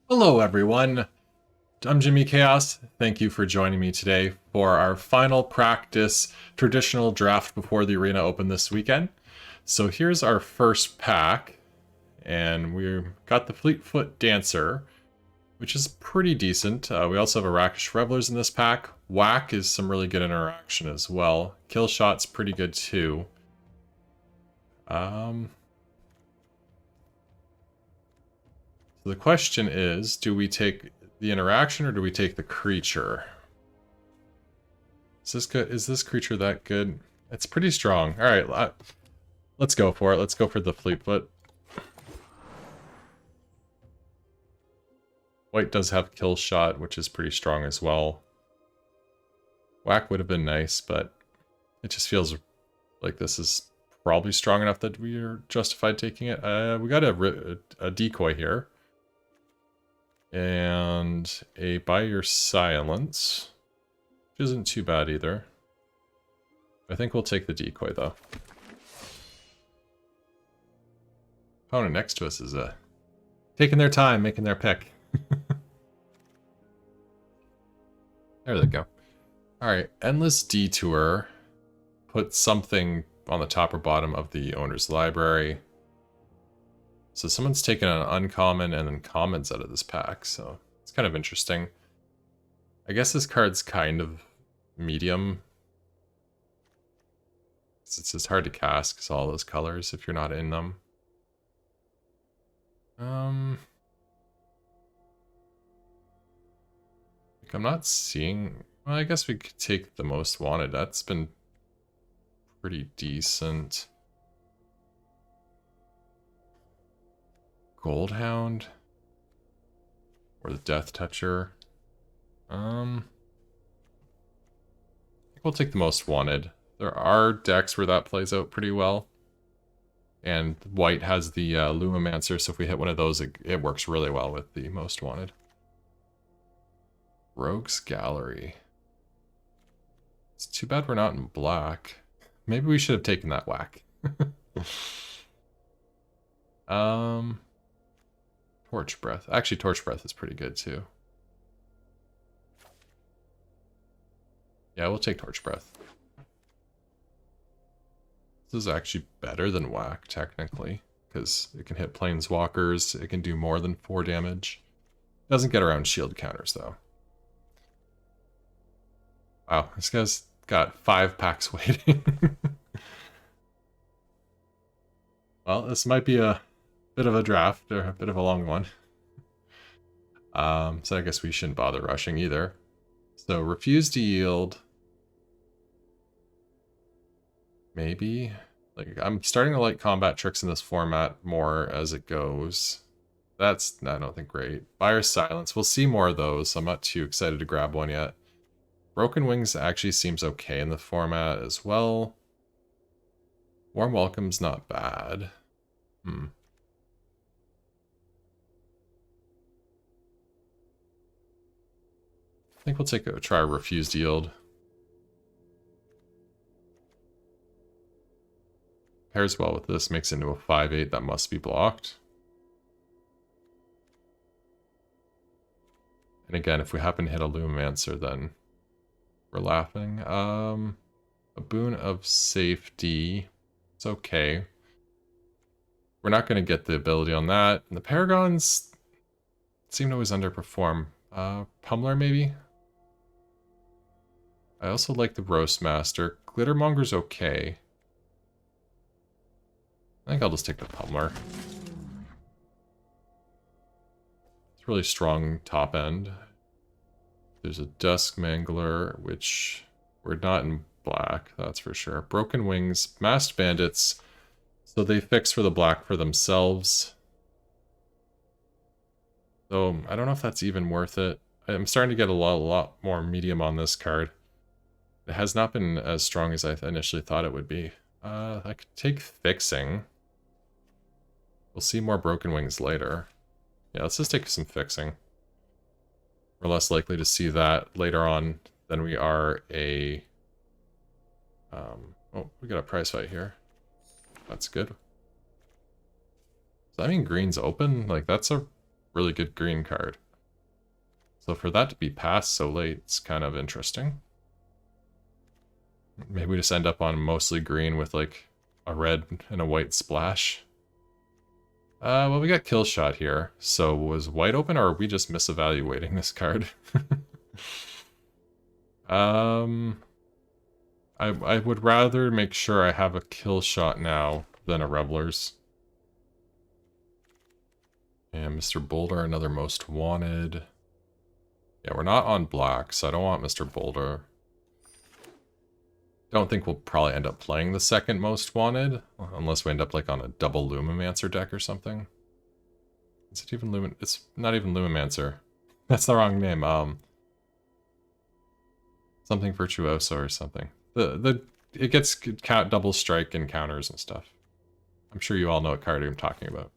Hello, everyone. I'm Jimmy Chaos. Thank you for joining me today for our final practice traditional draft before the arena open this weekend. So here's our first pack, and we've got the Fleetfoot Dancer, which is pretty decent. We also have a Rakish Revelers in this pack. Whack is some really good interaction as well. Kill Shot's pretty good too. So the question is, do we take the interaction or do we take the creature? Is this good? Is this creature that good? It's pretty strong. All right, let's go for it. Let's go for the Fleetfoot. White does have Kill Shot, which is pretty strong as well. Whack would have been nice, but it just feels like this is probably strong enough that we are justified taking it. We got a decoy here. And a Buy Your Silence, which isn't too bad either. I think we'll take the decoy, though. Opponent next to us is taking their time, making their pick. There they go. Alright, Endless Detour. Put something on the top or bottom of the owner's library. So someone's taken an uncommon and then commons out of this pack, so it's kind of interesting. I guess this card's kind of medium. It's just hard to cast because all those colors if you're not in them. Like I'm not seeing... Well, I guess we could take the Most Wanted. That's been pretty decent. Goldhound or the Death Toucher. I think we'll take the Most Wanted. There are decks where that plays out pretty well. And white has the Lumimancer, so if we hit one of those, it works really well with the Most Wanted. Rogue's Gallery. It's too bad we're not in black. Maybe we should have taken that whack. Torch Breath. Actually, Torch Breath is pretty good too. Yeah, we'll take Torch Breath. This is actually better than whack, technically, because it can hit planeswalkers, it can do more than 4 damage. It doesn't get around shield counters, though. Wow, this guy's got 5 packs waiting. Well, this might be a bit of a draft, or a bit of a long one. So I guess we shouldn't bother rushing either. So Refuse to Yield. Maybe. Like, I'm starting to like combat tricks in this format more as it goes. That's, I don't think, great. Buy Your Silence. We'll see more of those. I'm not too excited to grab one yet. Broken Wings actually seems okay in the format as well. Warm Welcome's not bad. I think we'll try Refused Yield. Pairs well with this, makes it into a 5/8 that must be blocked. And again, if we happen to hit a Lumimancer, then we're laughing. A Boon of Safety. It's okay. We're not going to get the ability on that. And the Paragons seem to always underperform. Pummeler, maybe? I also like the Roastmaster. Glittermonger's okay. I think I'll just take the Pummeler. It's really strong top end. There's a Dusk Mangler, which we're not in black, that's for sure. Broken Wings, Masked Bandits. So they fix for the black for themselves. So I don't know if that's even worth it. I'm starting to get a lot more medium on this card. It has not been as strong as I initially thought it would be. I could take Fixing. We'll see more Broken Wings later. Yeah, let's just take some Fixing. We're less likely to see that later on than we are a... oh, we got a prize fight here. That's good. Does that mean green's open? Like, that's a really good green card. So for that to be passed so late, it's kind of interesting. Maybe we just end up on mostly green with like a red and a white splash. Well, we got kill shot here. So was white open, or are we just misevaluating this card? I would rather make sure I have a kill shot now than a Revelers. And Mr. Boulder, another most wanted. Yeah, we're not on black, so I don't want Mr. Boulder. Don't think we'll probably end up playing the second most wanted, unless we end up like on a double Lumimancer deck or something. Is it even Lumin? It's not even Lumimancer. That's the wrong name. Something Virtuoso or something. It gets double strike and counters and stuff. I'm sure you all know what card I'm talking about.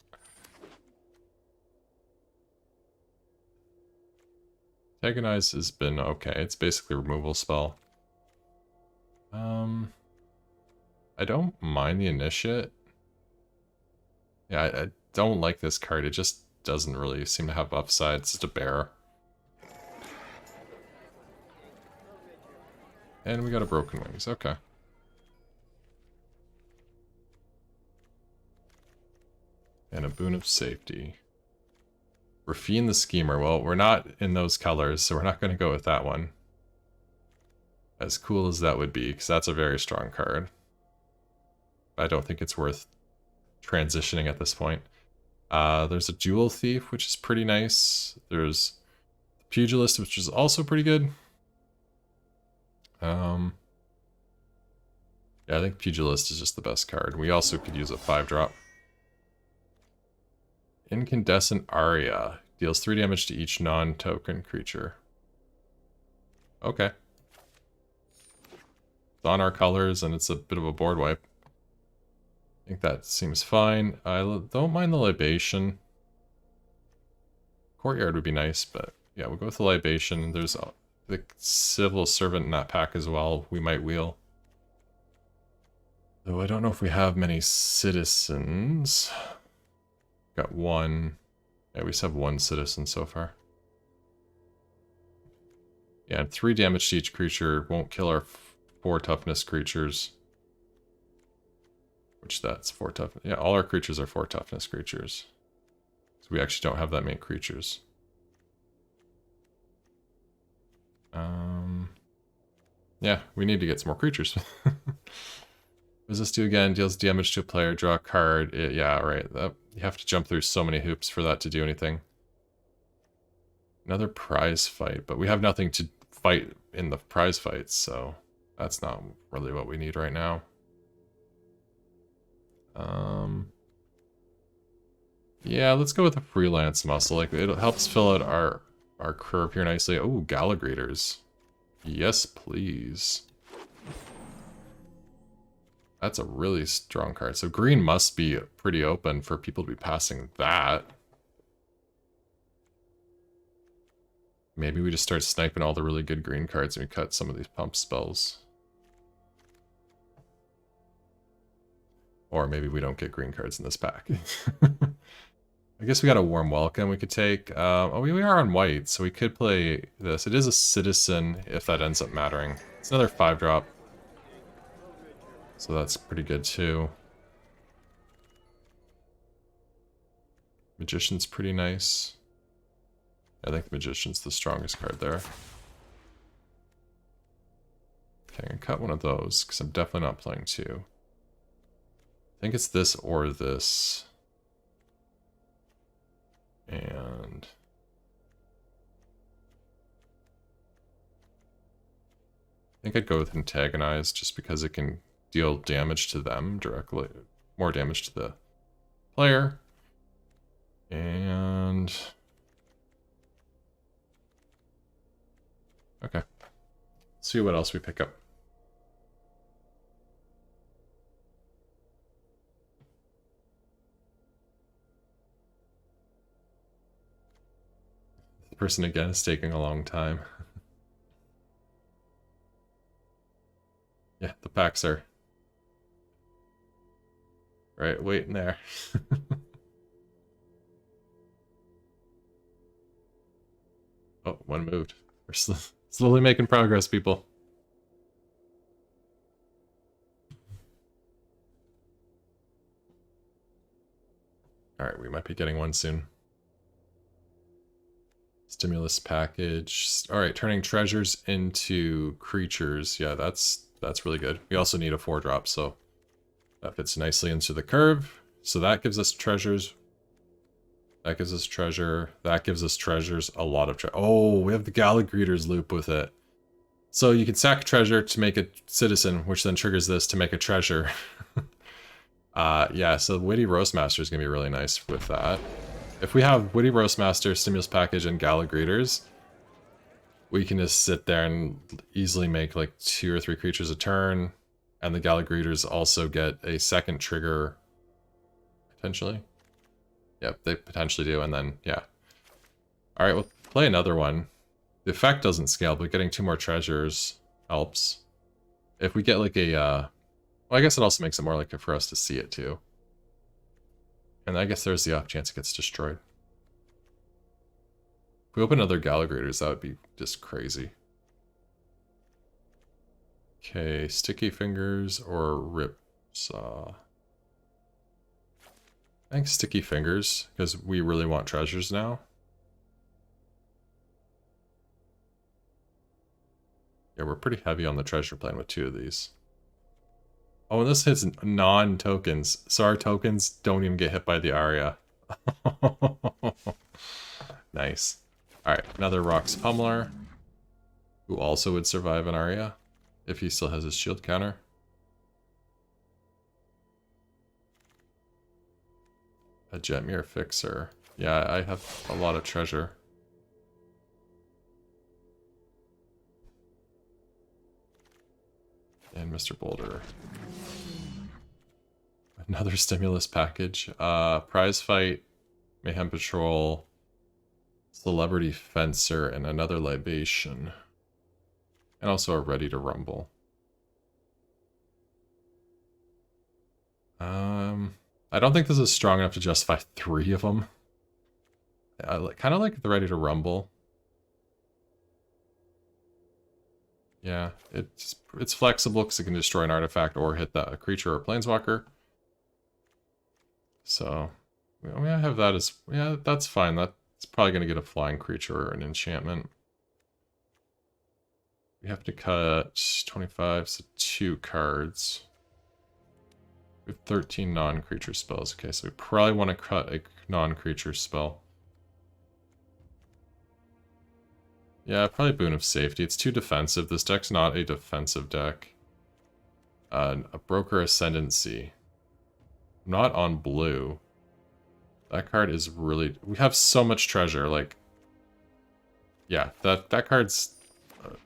Antagonize has been okay. It's basically a removal spell. I don't mind the Initiate. Yeah, I don't like this card. It just doesn't really seem to have upside. It's just a bear. And we got a Broken Wings. Okay. And a Boon of Safety. Rafine the Schemer. Well, we're not in those colors, so we're not going to go with that one. As cool as that would be, because that's a very strong card. I don't think it's worth transitioning at this point. There's a Jewel Thief, which is pretty nice. There's Pugilist, which is also pretty good. Yeah, I think Pugilist is just the best card. We also could use a 5-drop. Incandescent Aria. Deals 3 damage to each non-token creature. Okay. It's on our colors, and it's a bit of a board wipe. I think that seems fine. I don't mind the Libation. Courtyard would be nice, but yeah, we'll go with the Libation. There's the Civil Servant in that pack as well. We might wheel. Though I don't know if we have many citizens. Got one. Yeah, we just have one citizen so far. Yeah, and 3 damage to each creature won't kill our 4 toughness creatures. Which that's 4 toughness. Yeah, all our creatures are 4 toughness creatures. So we actually don't have that many creatures. Yeah, we need to get some more creatures. What does this do again? Deals damage to a player, draw a card. Yeah, right. You have to jump through so many hoops for that to do anything. Another prize fight, but we have nothing to fight in the prize fights, so that's not really what we need right now. Yeah, let's go with a freelance muscle. Like, it helps fill out our curve here nicely. Oh, Gala Greeters. Yes, please. That's a really strong card. So green must be pretty open for people to be passing that. Maybe we just start sniping all the really good green cards and we cut some of these pump spells. Or maybe we don't get green cards in this pack. I guess we got a Warm Welcome we could take. Oh, we are on white, so we could play this. It is a citizen, if that ends up mattering. It's another 5-drop. So that's pretty good, too. Magician's pretty nice. I think the Magician's the strongest card there. Okay, I'm gonna cut one of those, because I'm definitely not playing 2. I think it's this or this. And I think I'd go with Antagonize just because it can deal damage to them directly, more damage to the player. And okay, let's see what else we pick up. Person again is taking a long time. Yeah, the packs are right waiting there. Oh, one moved. We're slowly making progress, people. Alright, we might be getting one soon. Stimulus package. Alright, turning treasures into creatures. Yeah, that's really good. We also need a 4-drop, so that fits nicely into the curve. So that gives us treasures. That gives us treasure. That gives us treasures. A lot of treasure. Oh, we have the Gala greeters loop with it. So you can sack a treasure to make a citizen, which then triggers this to make a treasure. Yeah, so Witty Roastmaster is going to be really nice with that. If we have Witty Roastmaster, Stimulus Package, and Gala greeters, we can just sit there and easily make like 2 or 3 creatures a turn. And the Gala greeters also get a second trigger, potentially. Yep, they potentially do, and then, yeah. Alright, we'll play another one. The effect doesn't scale, but getting 2 more treasures helps. If we get like a, well, I guess it also makes it more likely for us to see it too. And I guess there's the off chance it gets destroyed. If we open other Gala greeters, that would be just crazy. Okay, Sticky Fingers or Rip Saw. I think Sticky Fingers, because we really want treasures now. Yeah, we're pretty heavy on the treasure plan with 2 of these. Oh, and this hits non-tokens, so our tokens don't even get hit by the Aria. Nice. Alright, another Rocks Pummeler, who also would survive an Aria, if he still has his shield counter. A Jetmir Fixer. Yeah, I have a lot of treasure. And Mr. Boulder. Another stimulus package. Prize Fight, Mayhem Patrol, Celebrity Fencer, and another Libation. And also a Ready to Rumble. I don't think this is strong enough to justify 3 of them. I kind of like the Ready to Rumble. Yeah, it's flexible because it can destroy an artifact or hit a creature or a planeswalker. So, I mean, I have that as, yeah, that's fine. That's probably going to get a flying creature or an enchantment. We have to cut 25, so 2 cards. We have 13 non-creature spells. Okay, so we probably want to cut a non-creature spell. Yeah, probably Boon of Safety. It's too defensive. This deck's not a defensive deck. A Broker Ascendancy. Not on blue. That card is really... We have so much treasure, like... Yeah, that card's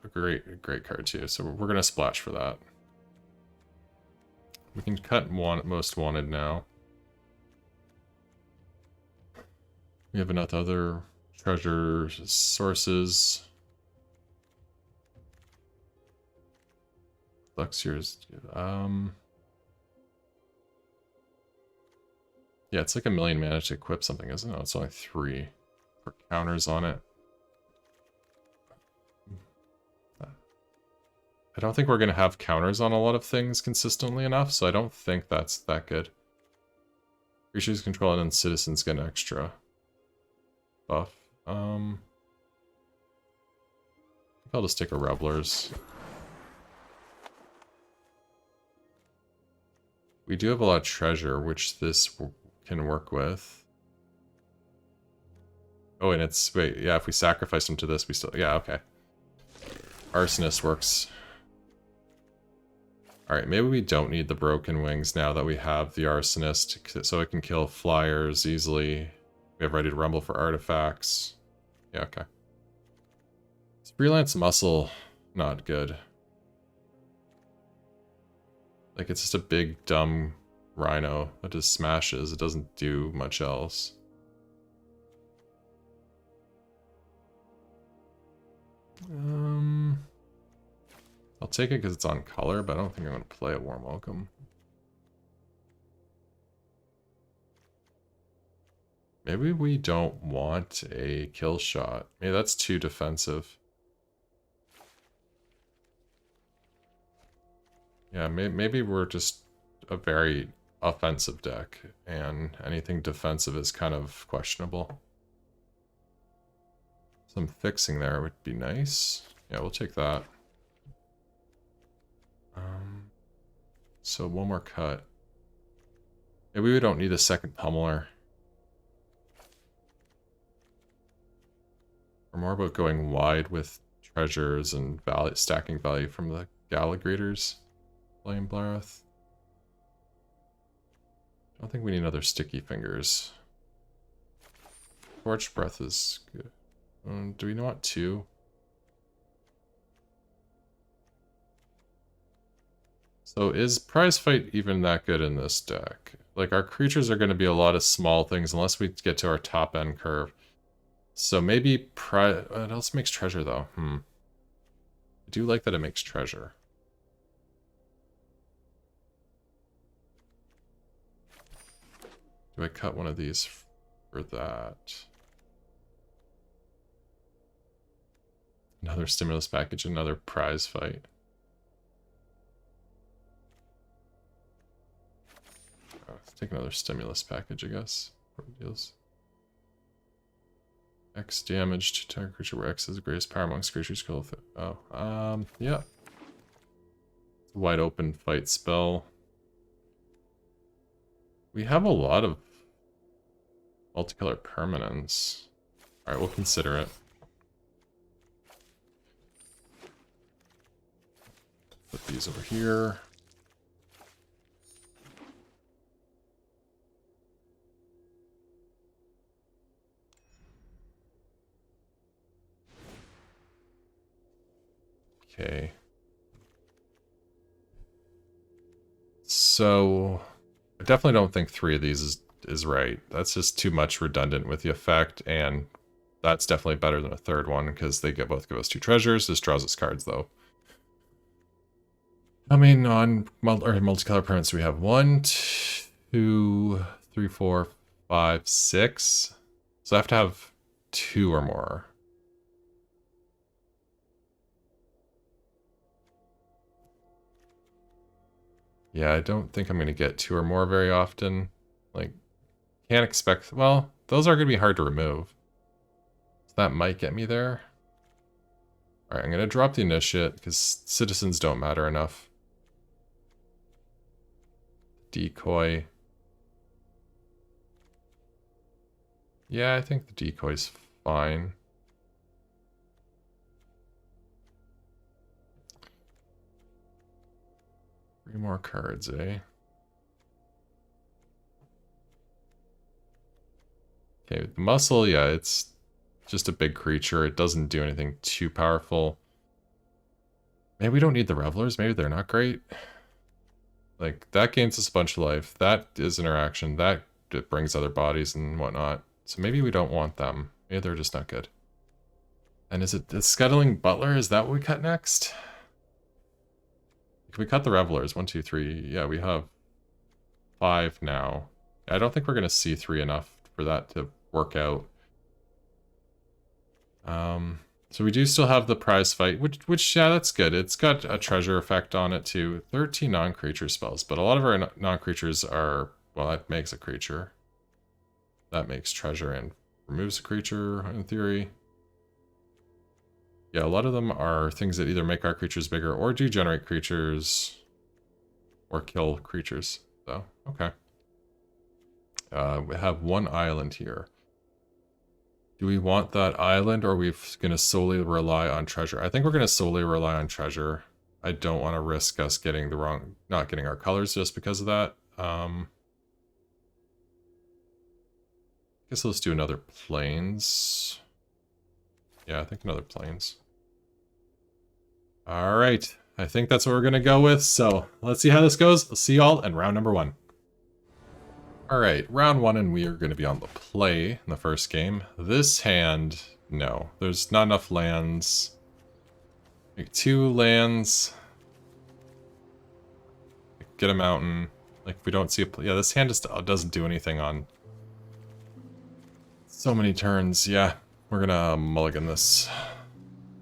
a great card too, so we're gonna splash for that. We can cut Most Wanted now. We have enough other treasure sources. Luxier's... Yeah, it's like 1,000,000 mana to equip something, isn't it? It's only 3 for counters on it. I don't think we're going to have counters on a lot of things consistently enough, so I don't think that's that good. Creatures control and then citizens get an extra buff. I think I'll just take a Revelers. We do have a lot of treasure, which this can work with. Oh, and it's... Wait, yeah, if we sacrifice them to this, we still... Yeah, okay. Arsonist works. Alright, maybe we don't need the Broken Wings now that we have the Arsonist, so it can kill flyers easily. We have Ready to Rumble for artifacts. Yeah, okay. It's Freelance Muscle, not good. Like, it's just a big, dumb Rhino that just smashes. It doesn't do much else. I'll take it because it's on color, but I don't think I'm going to play a Warm Welcome. Maybe we don't want a kill shot. Maybe that's too defensive. Yeah, maybe we're just a very offensive deck, and anything defensive is kind of questionable. Some fixing there would be nice. Yeah, we'll take that. So one more cut. Maybe we don't need a second pummeler. We're more about going wide with treasures and stacking value from the Gala graders. Flame Blareth. I don't think we need another sticky fingers. Torch breath is good. Do we want two? So is prize fight even that good in this deck? Like, our creatures are going to be a lot of small things unless we get to our top end curve. So maybe what else makes treasure though? I do like that it makes treasure. Do I cut one of these for that? Another stimulus package, another prize fight. Let's take another stimulus package, I guess. Deals. X damage to target creature where X is the greatest power amongst creatures killed. Yeah. Wide open fight spell. We have a lot of multicolor permanents. Alright, we'll consider it. Put these over here. Okay. So I definitely don't think 3 of these is right. That's just too much redundant with the effect, and that's definitely better than a third one because they both give us 2 treasures. This draws us cards though. How many multicolor permanents do we have? 1, 2, 3, 4, 5, 6. So I have to have 2 or more. Yeah, I don't think I'm going to get 2 or more very often. Like, can't expect... Well, those are going to be hard to remove. So that might get me there. Alright, I'm going to drop the initiate, because citizens don't matter enough. Decoy. Yeah, I think the decoy's fine. Three more cards, eh? Okay, the muscle, yeah, it's just a big creature. It doesn't do anything too powerful. Maybe we don't need the Revelers. Maybe they're not great. Like, that gains us a bunch of life. That is interaction. That brings other bodies and whatnot. So maybe we don't want them. Maybe they're just not good. And is it the Scuttling Butler? Is that what we cut next? Can we cut the Revelers? 1, 2, 3. Yeah, we have 5 now. I don't think we're going to see 3 enough for that to work out. So we do still have the prize fight, which yeah, that's good. It's got a treasure effect on it too. 13 non-creature spells, but a lot of our non-creatures are, well, that makes a creature. That makes treasure and removes a creature, in theory. Yeah, a lot of them are things that either make our creatures bigger or do generate creatures or kill creatures. So, okay. We have 1 island here. Do we want that island, or are we going to solely rely on treasure? I think we're going to solely rely on treasure. I don't want to risk us getting not getting our colors just because of that. I guess let's do another plains. Yeah, I think another plains. All right, I think that's what we're going to go with. So let's see how this goes. I'll see y'all in round number 1. All right, round 1, and we are going to be on the play in the first game. This hand, no, there's not enough lands. Make 2 lands. Get a mountain. Like, if we don't see a... Yeah, this hand just doesn't do anything on... So many turns, yeah. We're gonna mulligan this.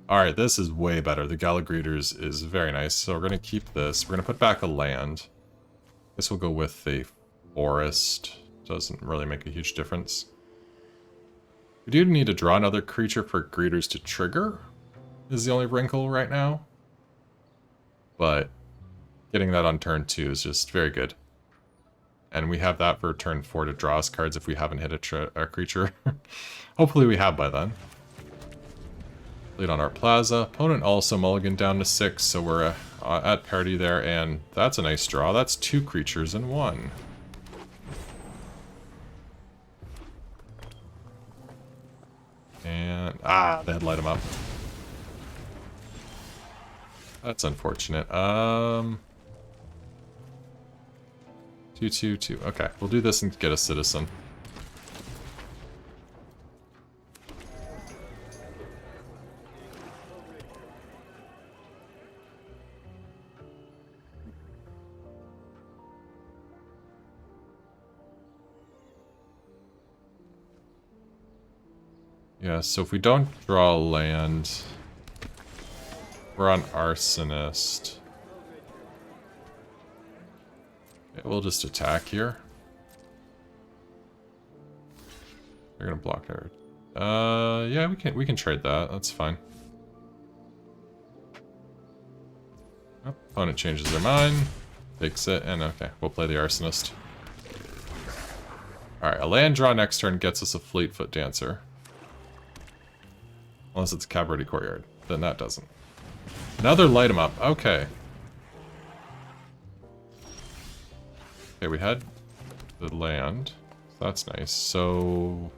Alright, this is way better. The Gala Greeters is very nice, so we're gonna keep this. We're gonna put back a land. This will go with a forest. Doesn't really make a huge difference. We do need to draw another creature for Greeters to trigger, is the only wrinkle right now. But getting that on turn 2 is just very good. And we have that for turn 4 to draw us cards if we haven't hit a creature. Hopefully we have by then. Played on our plaza. Opponent also mulligan down to 6, so we're at parity there, and that's a nice draw. That's 2 creatures in 1. And, they had light him up. That's unfortunate. 2, 2, 2. Okay, we'll do this and get a citizen. Yeah, so if we don't draw land, we're on Arsonist. Okay, we'll just attack here. They're gonna block our... yeah, we can trade that. That's fine. Oh, opponent changes their mind, takes it, and okay, we'll play the Arsonist. Alright, a land draw next turn gets us a Fleetfoot Dancer. Unless it's a Cavalry Courtyard. Then that doesn't. Another light 'em up. Okay. Okay, we had the land. That's nice. So...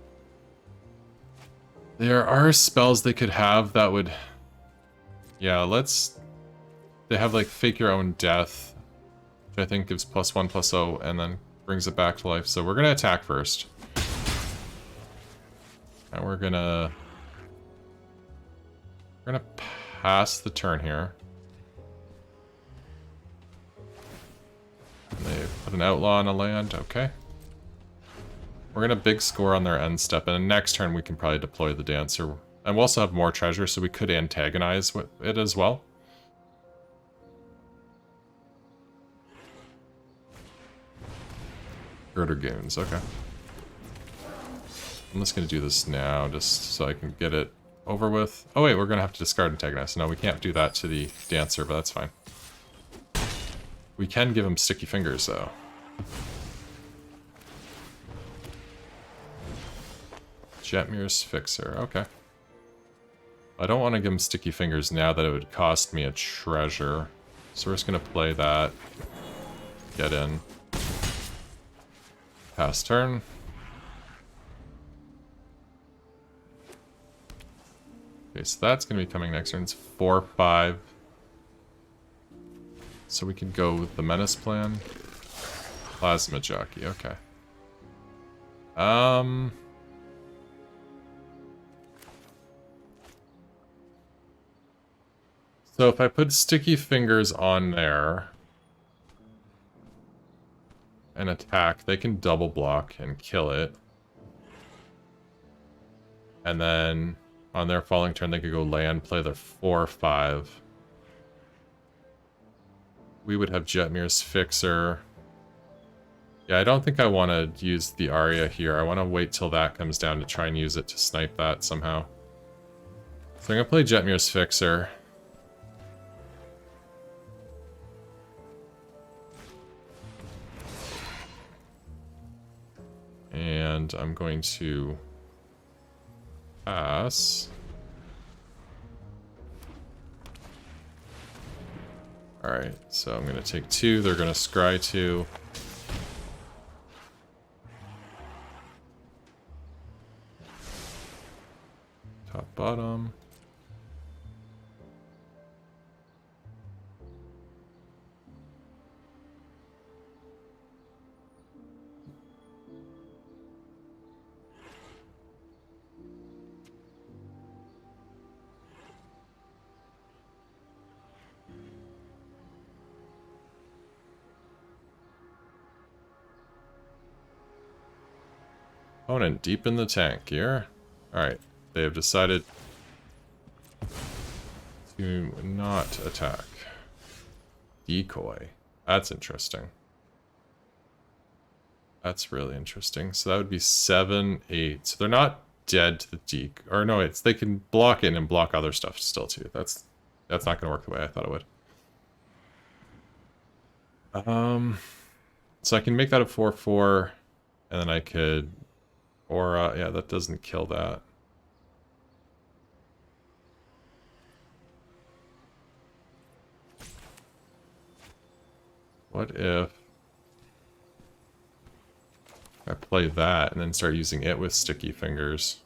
there are spells they could have that would... yeah, let's... they have like Fake Your Own Death, which I think gives +1/+0 and then brings it back to life. So we're gonna attack first. And we're gonna pass the turn here. And they put an outlaw on a land, okay. We're gonna big score on their end step, and next turn we can probably deploy the Dancer. And we'll also have more treasure, so we could antagonize it as well. Girder Goons, okay. I'm just gonna do this now, just so I can get it over with. Oh wait, we're gonna have to discard Antagonize. No, we can't do that to the Dancer, but that's fine. We can give him Sticky Fingers, though. Jetmir's Fixer, okay. I don't want to give him Sticky Fingers now that it would cost me a treasure. So we're just gonna play that. Get in. Pass turn. Okay, so that's going to be coming next turn. It's 4/5. So we can go with the Menace plan. Plasma Jockey, okay. So if I put Sticky Fingers on there and attack, they can double block and kill it. And then on their falling turn, they could go land, play their 4/5. We would have Jetmir's Fixer. Yeah, I don't think I want to use the Aria here. I want to wait till that comes down to try and use it to snipe that somehow. So I'm going to play Jetmir's Fixer. And I'm going to pass. Alright, so I'm going to take 2. They're going to scry 2. Top, bottom. Opponent deep in the tank here. Alright, they have decided to not attack. Decoy. That's interesting. That's really interesting. So that would be 7, 8. So they're not dead to the decoy. Or no, they can block it and block other stuff still too. That's not going to work the way I thought it would. So I can make that a 4/4, and then I could aura. Yeah, that doesn't kill that. What if I play that and then start using it with sticky fingers?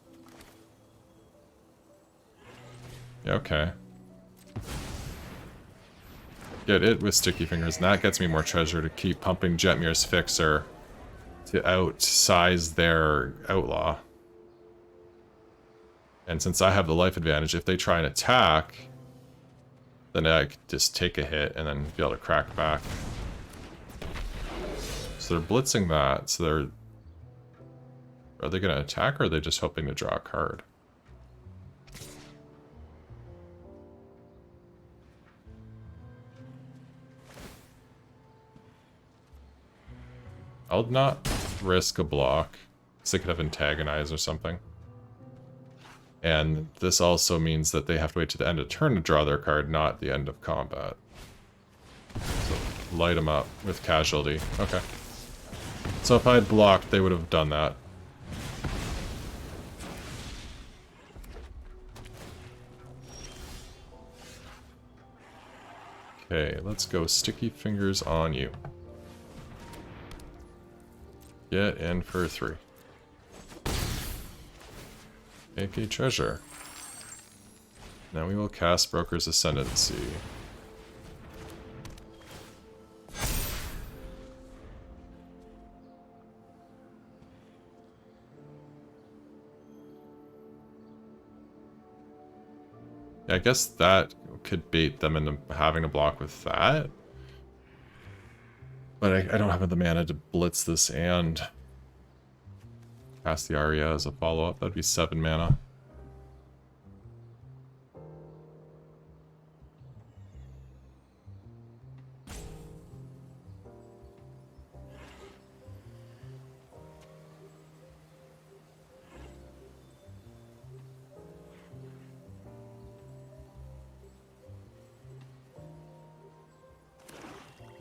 Yeah, okay. Get it with sticky fingers, and that gets me more treasure to keep pumping Jetmir's Fixer to outsize their outlaw. And since I have the life advantage, if they try and attack, then I could just take a hit and then be able to crack back. So they're blitzing that, so they're... Are they going to attack, or are they just hoping to draw a card? I'll not risk a block, because they could have antagonize or something. And this also means that they have to wait to the end of turn to draw their card, not the end of combat. So light them up with casualty. Okay. So if I had blocked, they would have done that. Okay, let's go sticky fingers on you. Get in for 3. Make a treasure. Now we will cast Broker's Ascendancy. Yeah, I guess that could bait them into having to block with that. But I don't have the mana to blitz this and cast the Aria as a follow-up. That'd be 7 mana.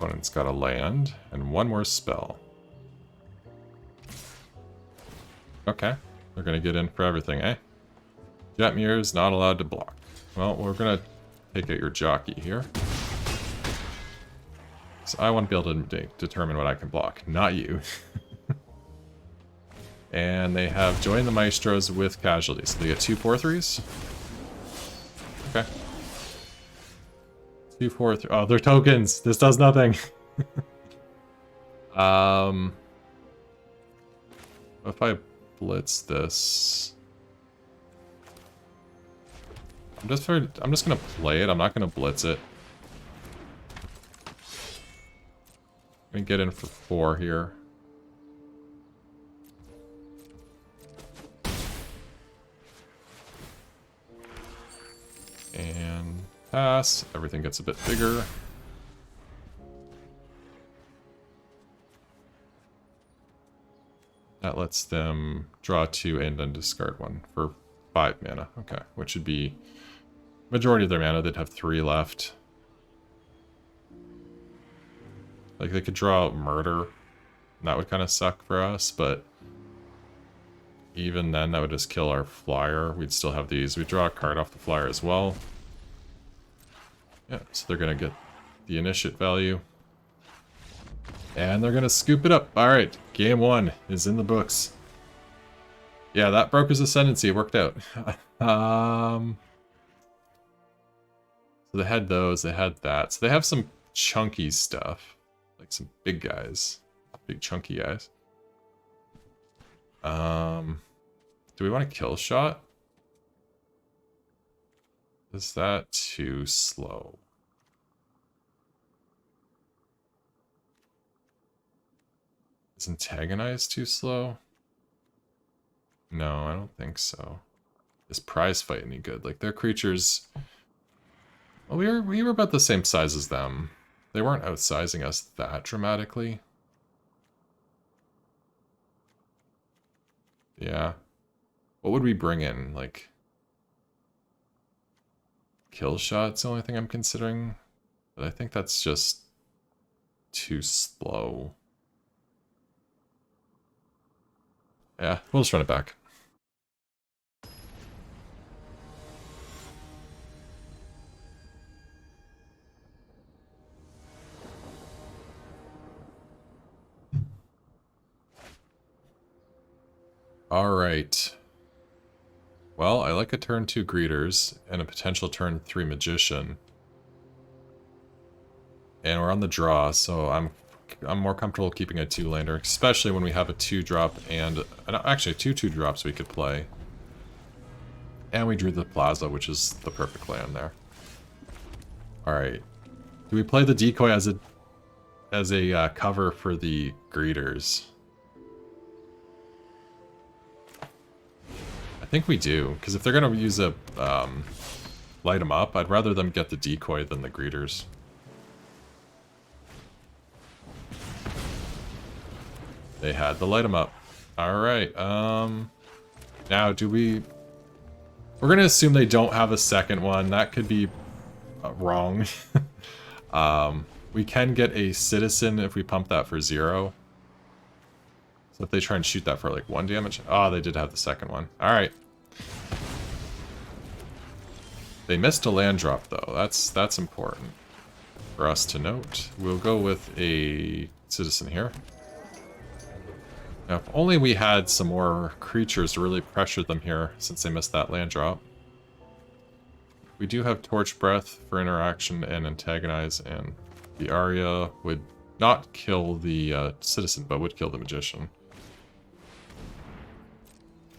Opponent's got a land and 1 more spell. Okay, they're gonna get in for everything, eh? Jetmir is not allowed to block. Well, we're gonna take out your jockey here. So I want to be able to determine what I can block, not you. And they have joined the Maestros with casualties. So they get 2 4/3s. Okay. 2 4/3. Oh, they're tokens. This does nothing. If I blitz this, I'm just gonna play it. I'm not gonna blitz it. I'm gonna get in for 4 here. And pass. Everything gets a bit bigger. That lets them draw 2 and then discard 1 for 5 mana. Okay, which would be majority of their mana. They'd have 3 left. Like, they could draw out Murder. And that would kind of suck for us, but even then, that would just kill our flyer. We'd still have these. We'd draw a card off the flyer as well. Yeah, so they're going to get the initiate value. And they're going to scoop it up. All right, game 1 is in the books. Yeah, that Broker's Ascendancy worked out. So they had those, they had that. So they have some chunky stuff. Like some big guys. Big chunky guys. Do we want to kill shot? Is that too slow? Is antagonize too slow? No, I don't think so. Is prize fight any good? Like, their creatures... Well, we were about the same size as them. They weren't outsizing us that dramatically. Yeah. What would we bring in? Like... Kill shot's the only thing I'm considering. But I think that's just... too slow. Yeah, we'll just run it back. Alright. Well, I like a turn 2 Greeters and a potential turn 3 Magician. And we're on the draw, so I'm more comfortable keeping a 2-lander, especially when we have a 2-drop and... actually, 2/2 drops we could play. And we drew the Plaza, which is the perfect land there. Alright. Do we play the decoy as a cover for the Greeters? I think we do, because if they're going to use a light them up, I'd rather them get the decoy than the Greeters. They had the light them up. Alright, now do we... We're going to assume they don't have a second one. That could be wrong. We can get a citizen if we pump that for 0. So if they try and shoot that for like 1 damage... Oh, they did have the second one. Alright. They missed a land drop though. That's important for us to note. We'll go with a citizen here. Now, if only we had some more creatures to really pressure them here, since they missed that land drop. We do have Torch Breath for interaction and antagonize, and the Aria would not kill the citizen, but would kill the magician.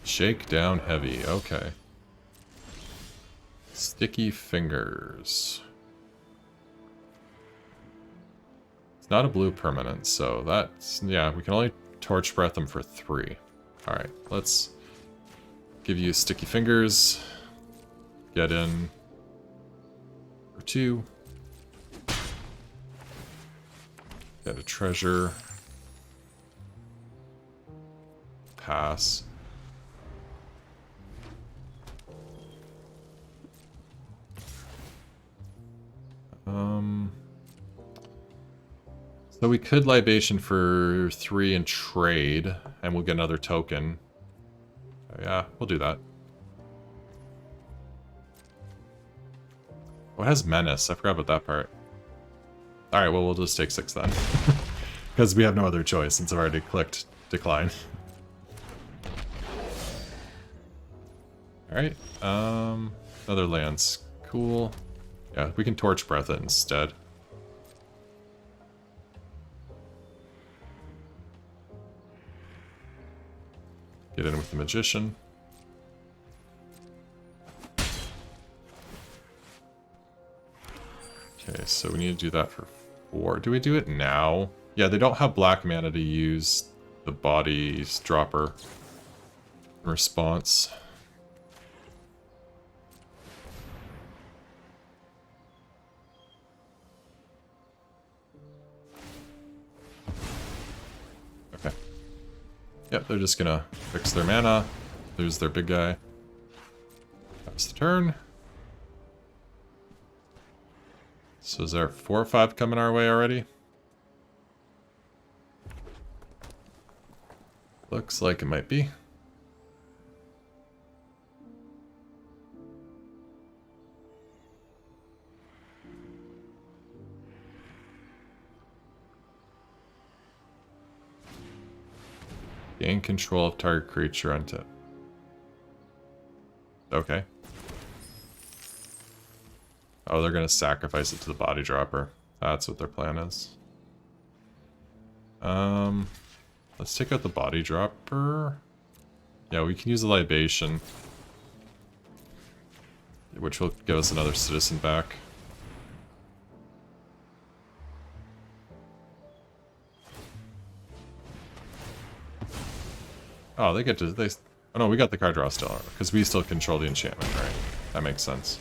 Shake down heavy, okay. Sticky Fingers. It's not a blue permanent, so that's... Yeah, we can only Torch Breath them for 3. Alright, let's give you Sticky Fingers. Get in for 2. Get a treasure. Pass. So we could Libation for 3 and trade, and we'll get another token. Yeah, we'll do that. Oh, it has Menace. I forgot about that part. Alright, well, we'll just take 6 then. Because we have no other choice, since I've already clicked decline. Alright, other lands. Cool. Yeah, we can Torch Breath it instead. Get in with the Magician. Okay, so we need to do that for 4. Do we do it now? Yeah, they don't have black mana to use the body's dropper in response. Okay. Yep, they're just gonna fix their mana, lose their big guy. That's the turn. So is there 4 or 5 coming our way already? Looks like it might be. Gain control of target creature on tip. Okay. Oh, they're gonna sacrifice it to the body dropper. That's what their plan is. Let's take out the body dropper. Yeah, we can use the libation, which will give us another citizen back. Oh, they get to Oh no, we got the card draw still, because we still control the enchantment, right? That makes sense.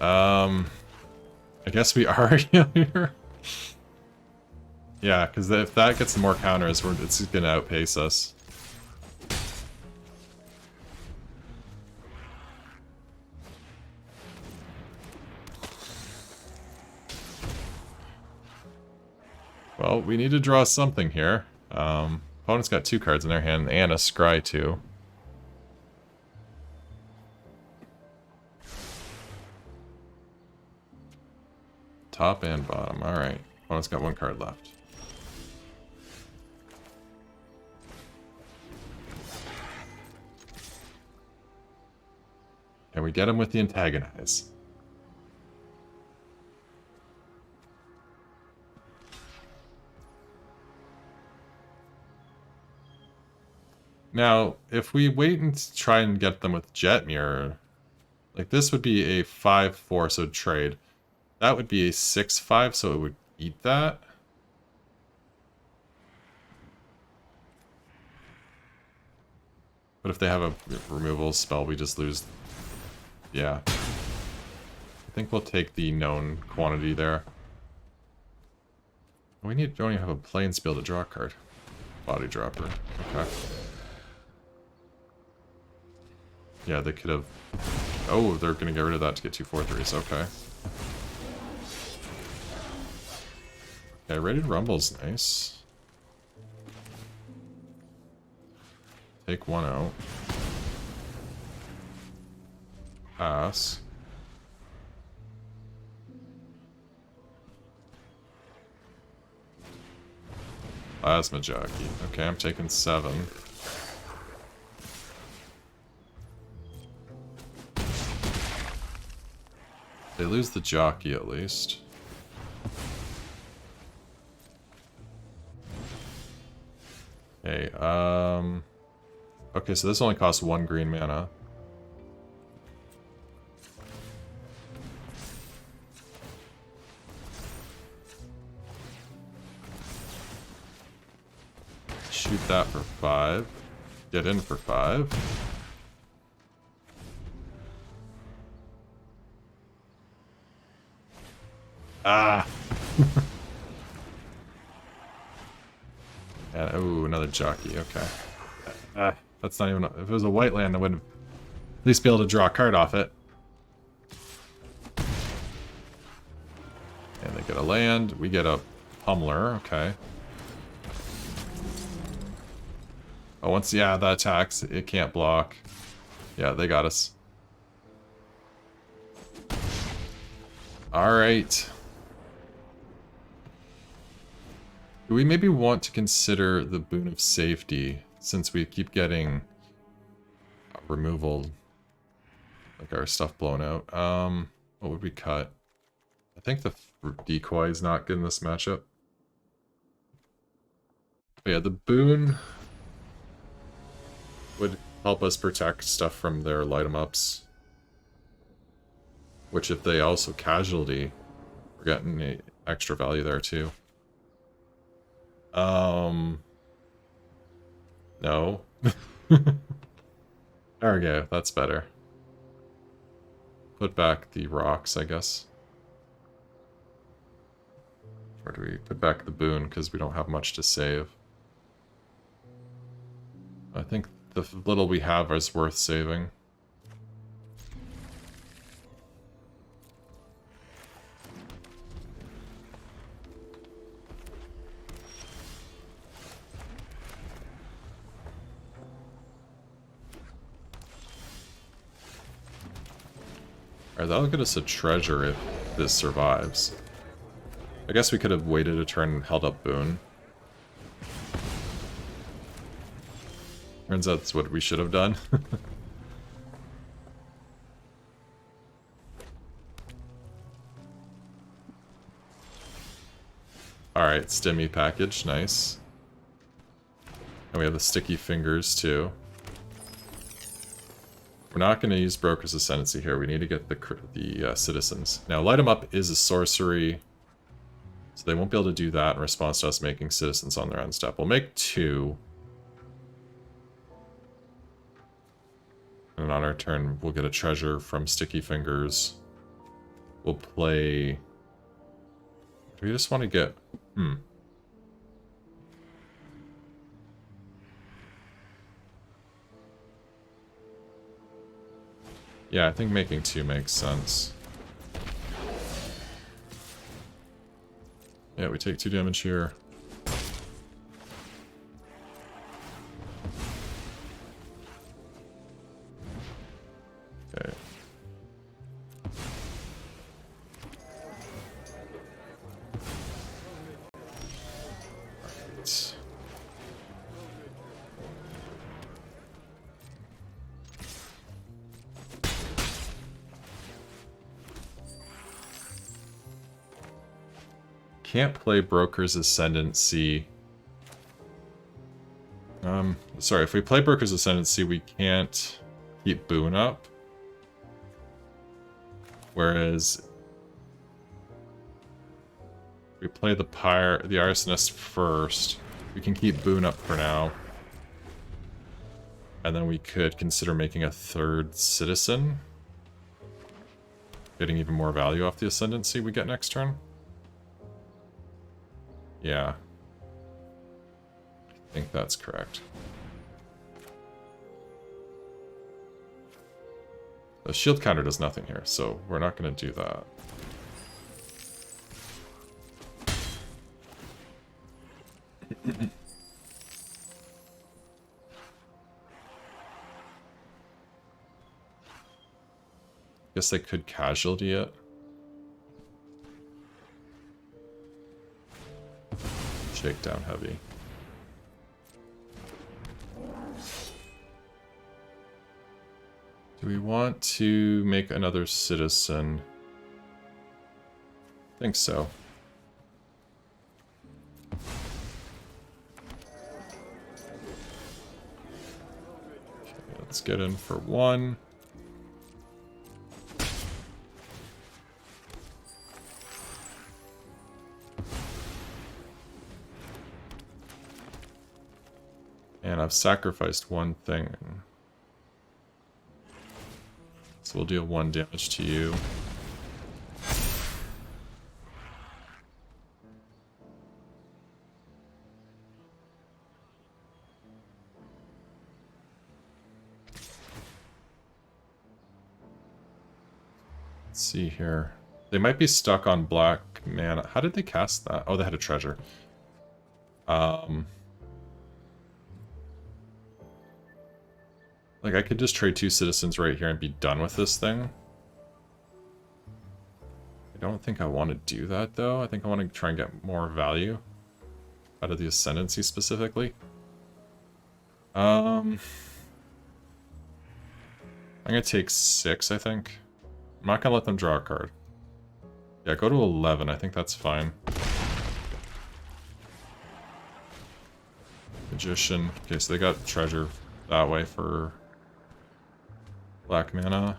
I guess we are here. Yeah, because if that gets more counters, it's gonna outpace us. Well, we need to draw something here. Opponent's got 2 cards in their hand and a scry too. Top and bottom. Alright. Opponent's got 1 card left. And we get him with the antagonize. Now, if we wait and try and get them with Jet Mirror, like this would be a 5-4, so trade. That would be a 6-5, so it would eat that. But if they have a removal spell, we just lose. Yeah. I think we'll take the known quantity there. We don't even have a plane spell to draw a card. Body dropper. Okay. Yeah, they could have... Oh, they're going to get rid of that to get 2 4/3s. Okay. Okay, Ready to Rumble's nice. Take 1 out. Pass. Plasma Jockey. Okay, I'm taking 7. They lose the jockey at least. Okay, okay, so this only costs 1 green mana. Shoot that for 5. Get in for 5. Ah! And, ooh, another jockey, okay. That's not even... If it was a white land, I would at least be able to draw a card off it. And they get a land, we get a pummeler, okay. Oh, once, yeah, that attacks, it can't block. Yeah, they got us. Alright. Do we maybe want to consider the Boon of Safety, since we keep getting removal, like our stuff blown out? What would we cut? I think the decoy is not good in this matchup. But yeah, the Boon would help us protect stuff from their light 'em ups. Which if they also casualty, we're getting a extra value there too. No. There we go, that's better. Put back the rocks, I guess. Or do we put back the boon because we don't have much to save? I think the little we have is worth saving. Alright, that'll get us a treasure if this survives. I guess we could have waited a turn and held up boon. Turns out that's what we should have done. Alright, stimmy package, nice. And we have the sticky fingers too. We're not going to use Broker's Ascendancy here. We need to get the citizens. Now, Light 'em Up is a sorcery, so they won't be able to do that in response to us making citizens on their end step. We'll make 2. And on our turn, we'll get a treasure from Sticky Fingers. We'll play... Do we just want to get... Yeah, I think making 2 makes sense. Yeah, we take 2 damage here. Okay. Right. Can't play Broker's Ascendancy. Sorry, if we play Broker's Ascendancy, we can't keep Boone up. Whereas we play the Arsonist first, we can keep Boone up for now. And then we could consider making a 3rd citizen. Getting even more value off the Ascendancy we get next turn. Yeah. I think that's correct. The shield counter does nothing here, so we're not going to do that. Guess they could casualty it. Shakedown heavy. Do we want to make another citizen? I think so. Okay, let's get in for 1. And I've sacrificed 1 thing. So we'll deal 1 damage to you. Let's see here. They might be stuck on black mana. How did they cast that? Oh, they had a treasure. Like, I could just trade 2 citizens right here and be done with this thing. I don't think I want to do that, though. I think I want to try and get more value out of the Ascendancy, specifically. I'm going to take 6, I think. I'm not going to let them draw a card. Yeah, go to 11. I think that's fine. Magician. Okay, so they got treasure that way for black mana.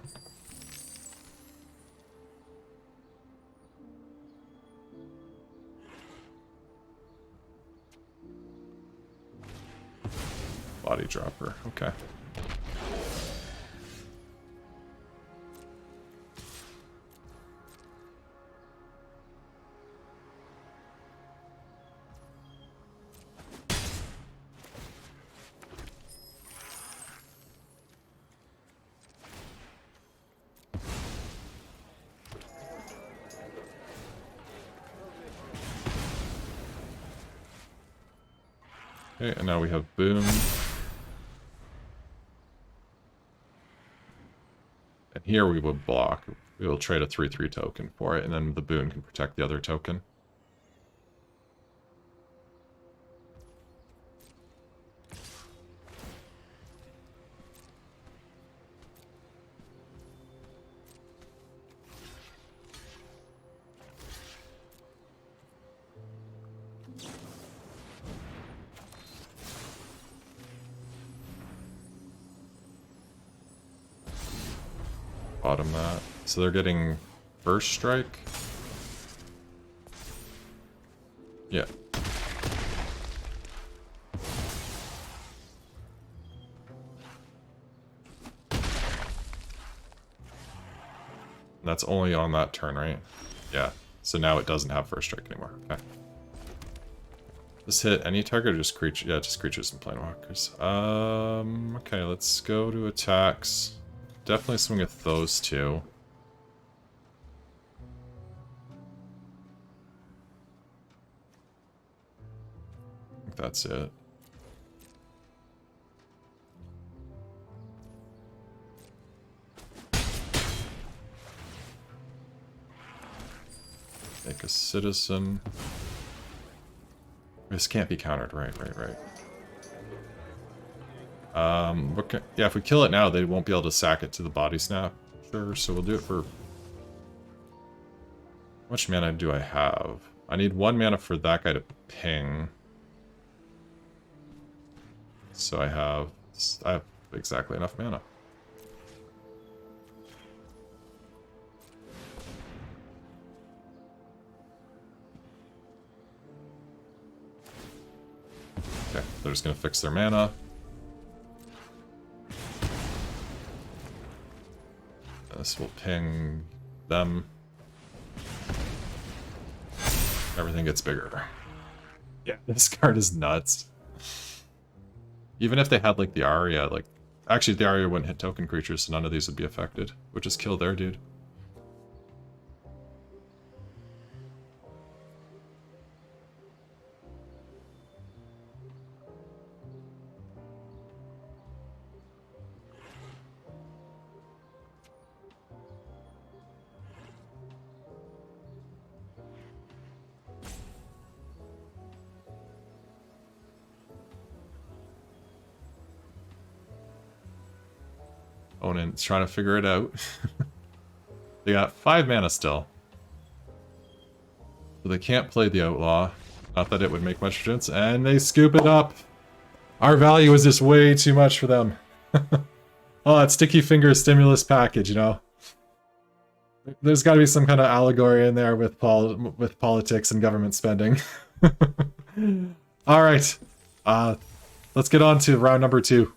Body dropper, okay. Okay, and now we have Boom. And here we would block. We will trade a 3/3 token for it, and then the Boon can protect the other token. Bottom that. So they're getting first strike. Yeah. That's only on that turn, right? Yeah. So now it doesn't have first strike anymore. Okay. This hit any target or just creature? Yeah, just creatures and planewalkers. Okay, let's go to attacks. Definitely swing at those two. I think that's it. Make a citizen. This can't be countered, right. Yeah, if we kill it now, they won't be able to sack it to the body snap. Sure, so we'll do it for... How much mana do I have? I need 1 mana for that guy to ping. So I have exactly enough mana. Okay, they're just gonna fix their mana. This will ping them. Everything gets bigger. Yeah, this card is nuts. Even if they had, like, the Aria, like... Actually, the Aria wouldn't hit token creatures, so none of these would be affected. Would just kill their dude. Opponent's trying to figure it out. They got 5 mana still. So they can't play the Outlaw. Not that it would make much difference. And they scoop it up! Our value is just way too much for them. Oh, that sticky finger stimulus package, you know? There's got to be some kind of allegory in there with politics and government spending. Alright. Let's get on to round number 2.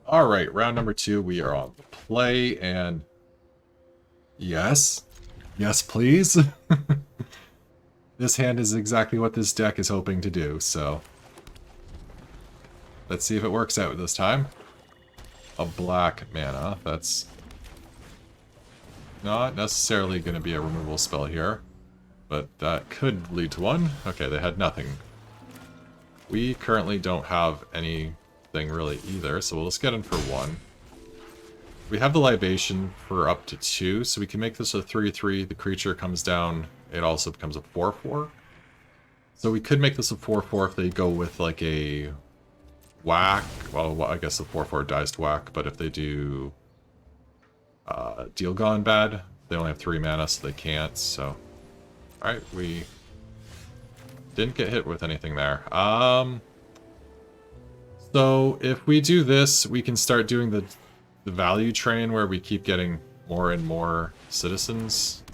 Alright, round number 2, we are on play, and... Yes. Yes, please. This hand is exactly what this deck is hoping to do, so... Let's see if it works out this time. A black mana, that's... not necessarily going to be a removal spell here, but that could lead to one. Okay, they had nothing. We currently don't have anything really either, so we'll just get in for 1. We have the Libation for up to 2, so we can make this a 3/3. The creature comes down, it also becomes a 4/4. So we could make this a 4/4 if they go with like a whack. Well, I guess the 4/4 dies to whack, but if they do Deal Gone Bad, they only have 3 mana, so they can't, so... Alright, we didn't get hit with anything there. So if we do this, we can start doing the value train where we keep getting more and more citizens.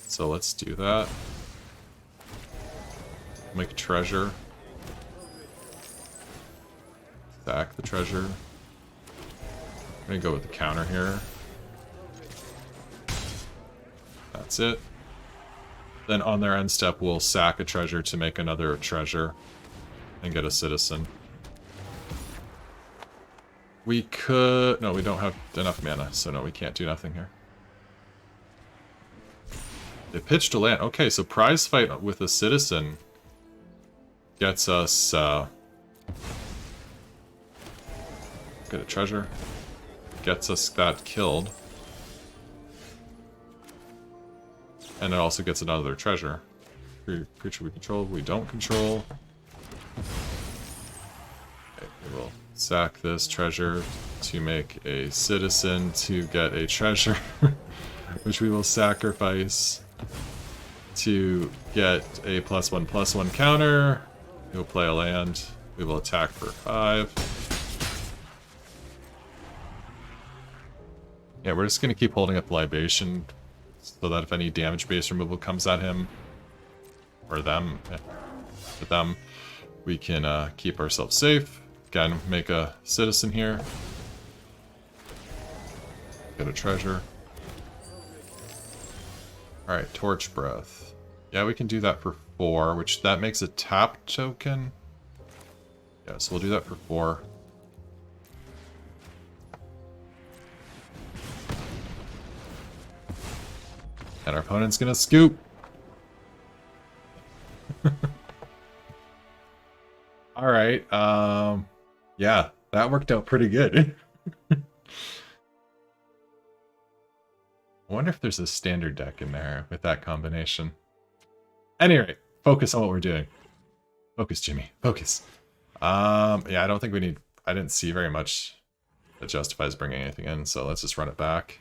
So let's do that. Make a treasure. Stack the treasure. I'm gonna go with the counter here. That's it. Then on their end step, we'll sack a treasure to make another treasure and get a citizen. We could... No, we don't have enough mana, so no, we can't do nothing here. They pitched a land. Okay, so prize fight with a citizen gets us... get a treasure. Gets us that killed. And it also gets another treasure. Creature we control, we don't control. Okay, we will sack this treasure to make a citizen to get a treasure, which we will sacrifice to get a +1/+1 counter. We will play a land. We will attack for 5. Yeah, we're just going to keep holding up Libation so that if any damage-based removal comes at him, or them, with them, we can keep ourselves safe. Again, make a citizen here. Get a treasure. Alright, Torch Breath. Yeah, we can do that for 4, which that makes a tap token. Yeah, so we'll do that for 4. And our opponent's gonna scoop. Alright, yeah, that worked out pretty good. I wonder if there's a standard deck in there with that combination. Anyway, focus on what we're doing. Focus, Jimmy. Focus. Yeah, I don't think we need... I didn't see very much that justifies bringing anything in, so let's just run it back.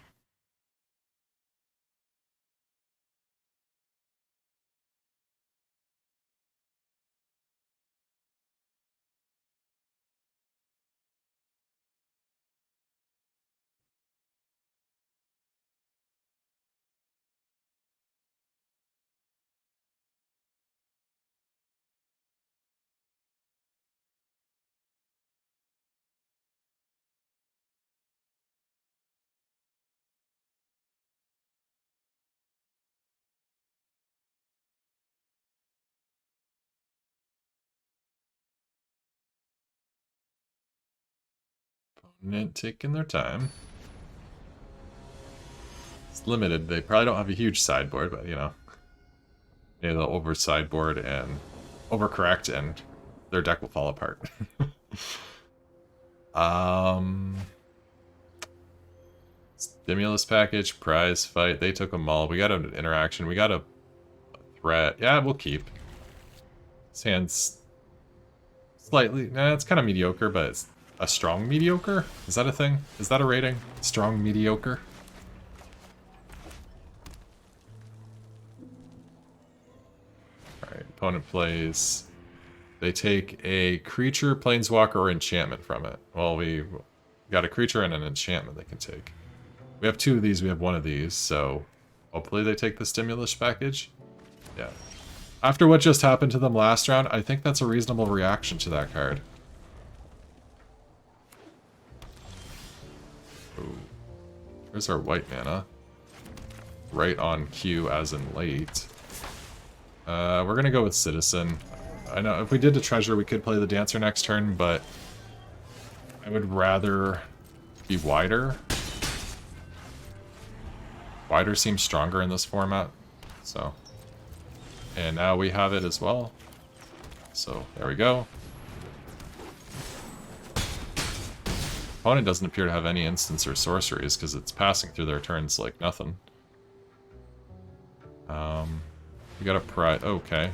Opponent taking their time. It's limited. They probably don't have a huge sideboard, but you know. Maybe they'll over sideboard and overcorrect and their deck will fall apart. Stimulus package, prize fight. They took them all. We got an interaction. We got a threat. Yeah, we'll keep. This hand's slightly... Nah, it's kind of mediocre, but it's a strong mediocre? Is that a thing? Is that a rating? Strong mediocre? Alright, opponent plays... They take a creature, planeswalker, or enchantment from it. Well, we got a creature and an enchantment they can take. We have 2 of these, we have 1 of these, so hopefully they take the stimulus package. Yeah. After what just happened to them last round, I think that's a reasonable reaction to that card. Ooh. Here's our white mana. Right on cue as in late. We're gonna go with Citizen. I know, if we did the treasure, we could play the Dancer next turn, but I would rather be wider. Wider seems stronger in this format, so. And now we have it as well. So, there we go. Opponent doesn't appear to have any instants or sorceries, because it's passing through their turns like nothing. We got a prize. Okay.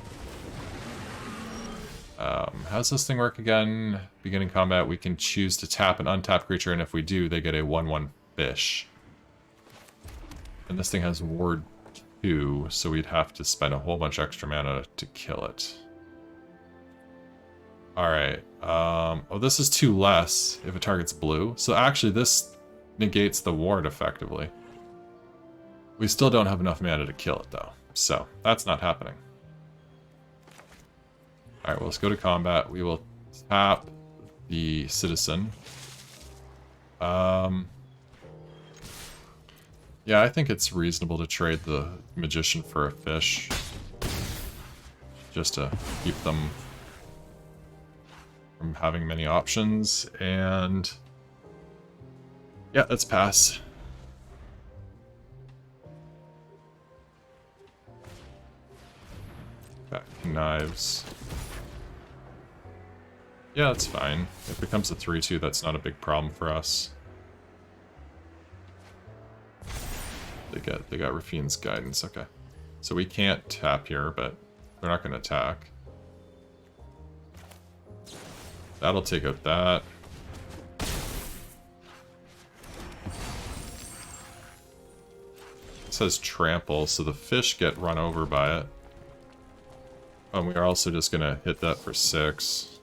How's this thing work again? Beginning combat, we can choose to tap an untapped creature, and if we do, they get a 1/1 fish. And this thing has ward 2, so we'd have to spend a whole bunch extra mana to kill it. Alright, oh, this is 2 less if it targets blue. So actually, this negates the ward effectively. We still don't have enough mana to kill it, though. So, that's not happening. Alright, well, let's go to combat. We will tap the Citizen. Yeah, I think it's reasonable to trade the Magician for a fish. Just to keep them from having many options. And yeah, let's pass. Back to knives. Yeah, that's fine. If it becomes a 3/2, that's not a big problem for us. They got Rafine's Guidance, okay. So we can't tap here, but they're not gonna attack. That'll take out that. It says trample, so the fish get run over by it. Oh, and we are also just gonna hit that for 6.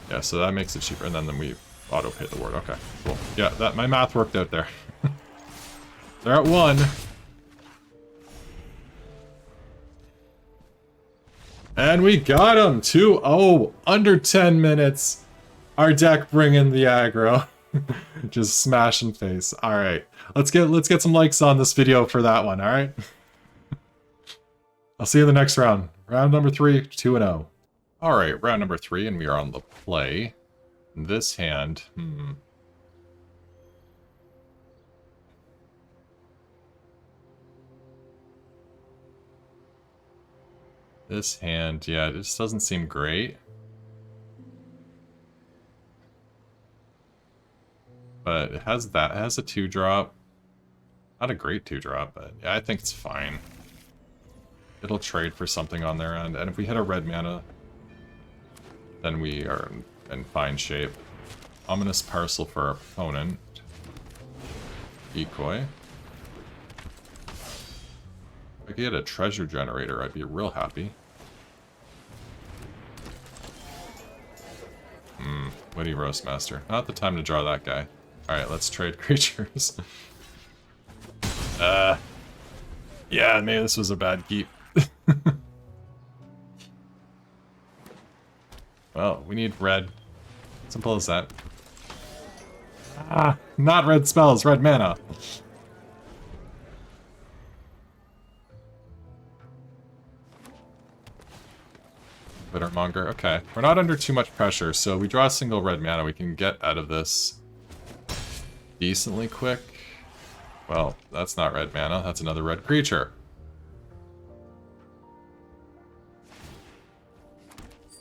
Yeah, so that makes it cheaper, and then we auto-hit the ward. Okay, cool. Yeah, that my math worked out there. They're at 1. And we got him! 2-0, under 10 minutes. Our deck bringing the aggro. Just smashing face. Alright, let's get some likes on this video for that one, alright? I'll see you in the next round. Round number 3, 2-0. Alright, round number 3, and we are on the play. This hand, This hand, yeah, it just doesn't seem great. But it has that, it has a 2-drop. Not a great 2-drop, but yeah, I think it's fine. It'll trade for something on their end, and if we hit a red mana, then we are in fine shape. Ominous Parcel for our opponent. Decoy. If I could get a treasure generator, I'd be real happy. Witty Roastmaster. Not the time to draw that guy. Alright, let's trade creatures. Yeah, maybe this was a bad keep. Well, we need red. Simple as that. Not red spells, red mana. Glittermonger, okay. We're not under too much pressure, so we draw a single red mana, we can get out of this decently quick. Well, that's not red mana, that's another red creature.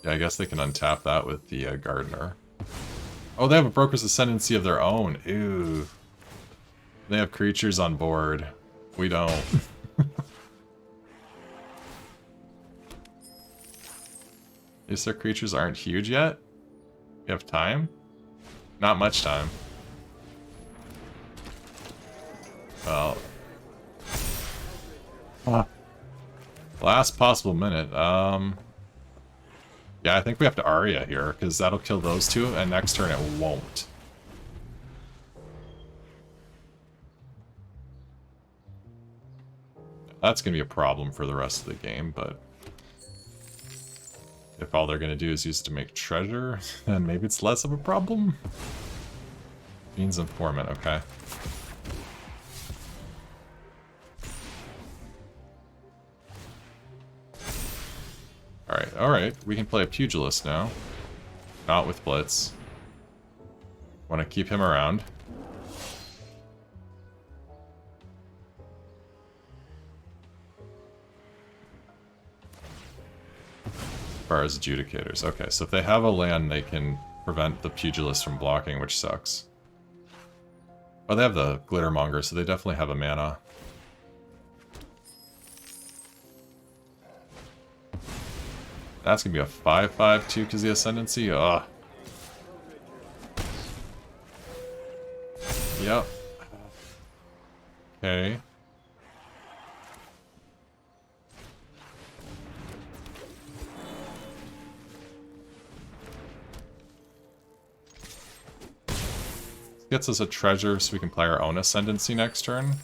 Yeah, I guess they can untap that with the Gardener. Oh, they have a Broker's Ascendancy of their own. Ew. They have creatures on board. We don't. At least their creatures aren't huge yet. We have time? Not much time. Well. Last possible minute. Yeah, I think we have to Aria here, because that'll kill those two, and next turn it won't. That's going to be a problem for the rest of the game, but if all they're going to do is use it to make treasure, then maybe it's less of a problem. Beans Informant, okay. Alright, we can play a Pugilist now. Not with Blitz. Want to keep him around. As far as Adjudicators. Okay, so if they have a land, they can prevent the Pugilist from blocking, which sucks. Oh, they have the Glittermonger, so they definitely have a mana. That's gonna be a 5/5 too, because the Ascendancy. Ugh. Yep. Okay. Gets us a treasure so we can play our own Ascendancy next turn.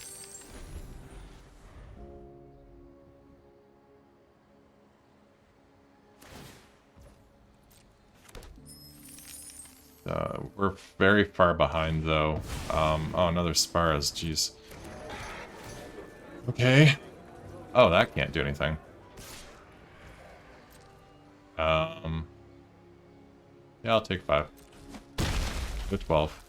We're very far behind, though. Oh, another Sparrows, jeez. Okay. Oh, that can't do anything. Yeah, I'll take 5. Go 12.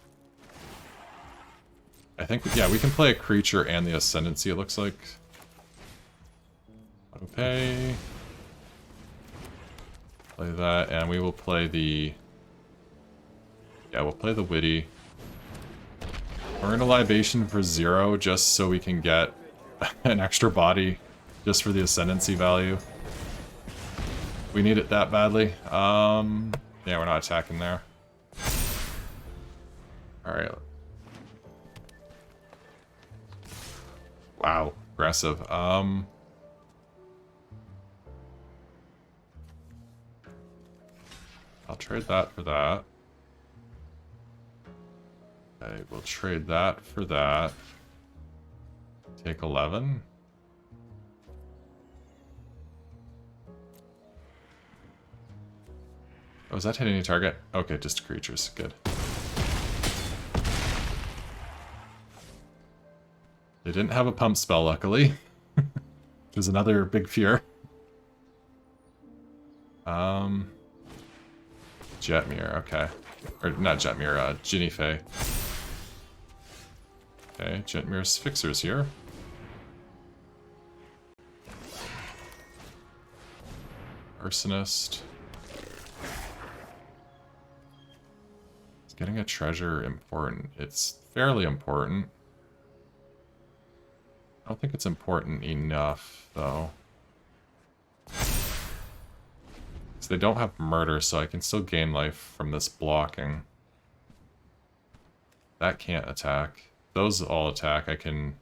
I think, yeah, we can play a creature and the Ascendancy, it looks like. Okay. Play that, and we will play the... Yeah, we'll play the Witty. We're gonna Libation for 0, just so we can get an extra body, just for the Ascendancy value. We need it that badly. Yeah, we're not attacking there. Alright. Wow, aggressive. I'll trade that for that. Okay, we'll trade that for that. Take 11. Oh, is that hitting any target? Okay, just creatures. Good. They didn't have a pump spell, luckily. There's another big fear. Jetmir, okay. Or not Jetmir, Ginny Fae. Okay, Jetmir's Fixer's here. Arsonist. Is getting a treasure important? It's fairly important. I don't think it's important enough, though. So they don't have murder, so I can still gain life from this blocking. That can't attack. Those all attack. I can...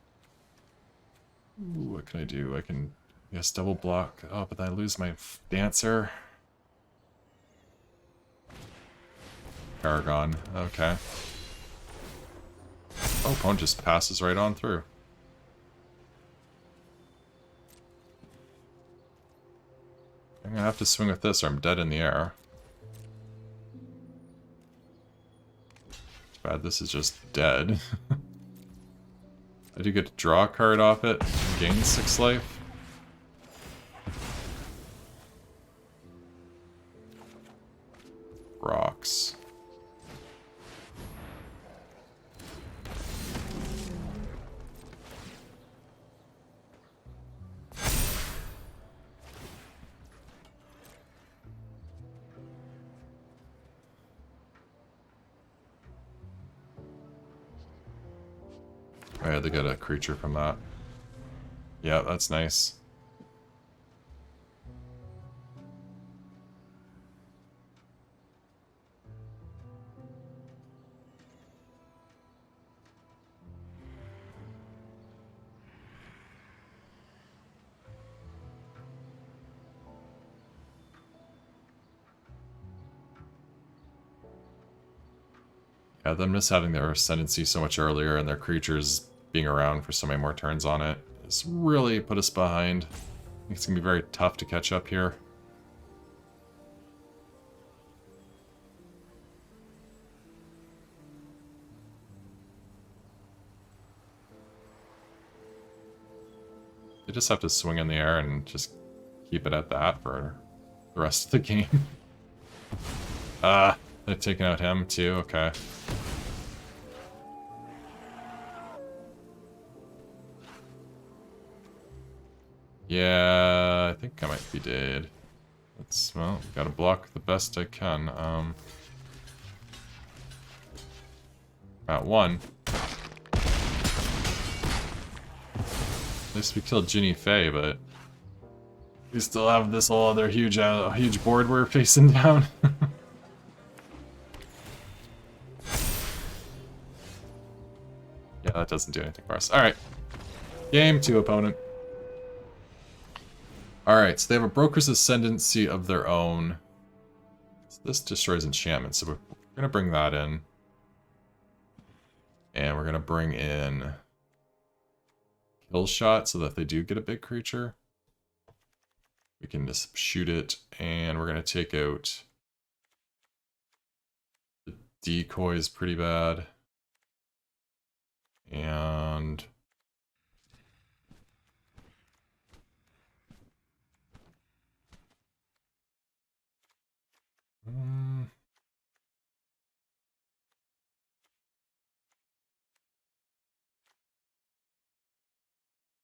Ooh, what can I do? I can, yes, double block. Oh, but then I lose my dancer. Paragon. Okay. Oh, opponent just passes right on through. I'm gonna have to swing with this or I'm dead in the air. Too bad this is just dead. I do get to draw a card off it, gain 6 life. Rocks. Oh yeah, they get a creature from that. Yeah, that's nice. Yeah, them just having their ascendancy so much earlier and their creatures being around for so many more turns on it has really put us behind. I think it's going to be very tough to catch up here. They just have to swing in the air and just keep it at that for the rest of the game. They're taking out him too, okay. Yeah, I think I might be dead. That's, well, gotta block the best I can. At 1. At least we killed Ginny Fae, but we still have this whole other huge board we're facing down. Yeah, that doesn't do anything for us. Alright. Game 2, opponent. Alright, so they have a Broker's Ascendancy of their own. So this destroys enchantments, so we're going to bring that in. And we're going to bring in Kill Shot so that if they do get a big creature, we can just shoot it. And we're going to take out the decoys pretty bad. And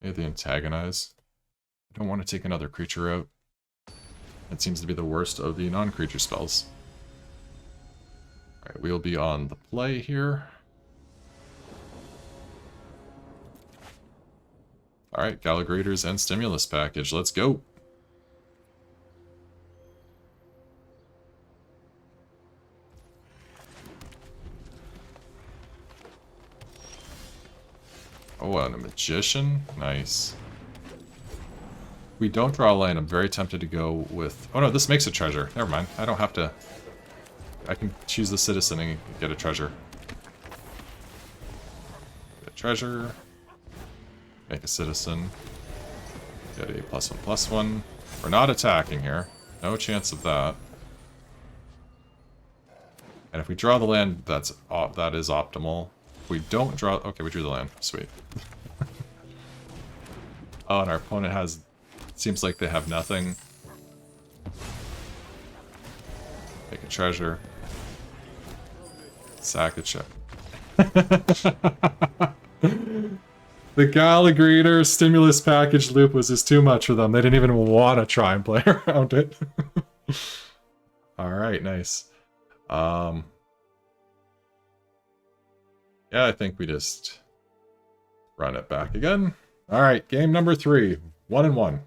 maybe they antagonize. I don't want to take another creature out. That seems to be the worst of the non-creature spells. Alright, we'll be on the play here. Alright, Gala Graders and Stimulus Package. Let's go! Oh, and a Magician? Nice. If we don't draw a land, I'm very tempted to go with... Oh no, this makes a treasure. Never mind. I don't have to... I can choose the Citizen and get a treasure. Get a treasure. Make a Citizen. Get a +1/+1. We're not attacking here. No chance of that. And if we draw the land, that is optimal. If we don't draw... Okay, we drew the land. Sweet. Oh, and our opponent has... Seems like they have nothing. Take a treasure. Sack a check. The Gala Greeter stimulus package loop was just too much for them. They didn't even want to try and play around it. Alright, nice. Yeah, I think we just run it back again. Alright, game number 3. 1-1.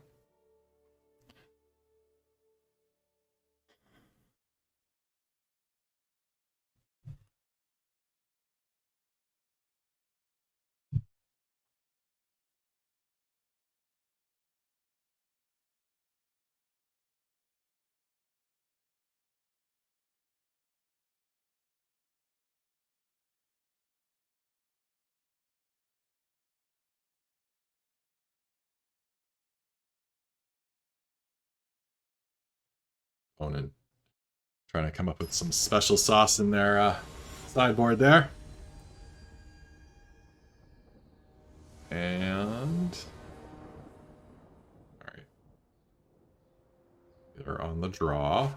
Opponent trying to come up with some special sauce in their sideboard there. And... Alright. They're on the draw.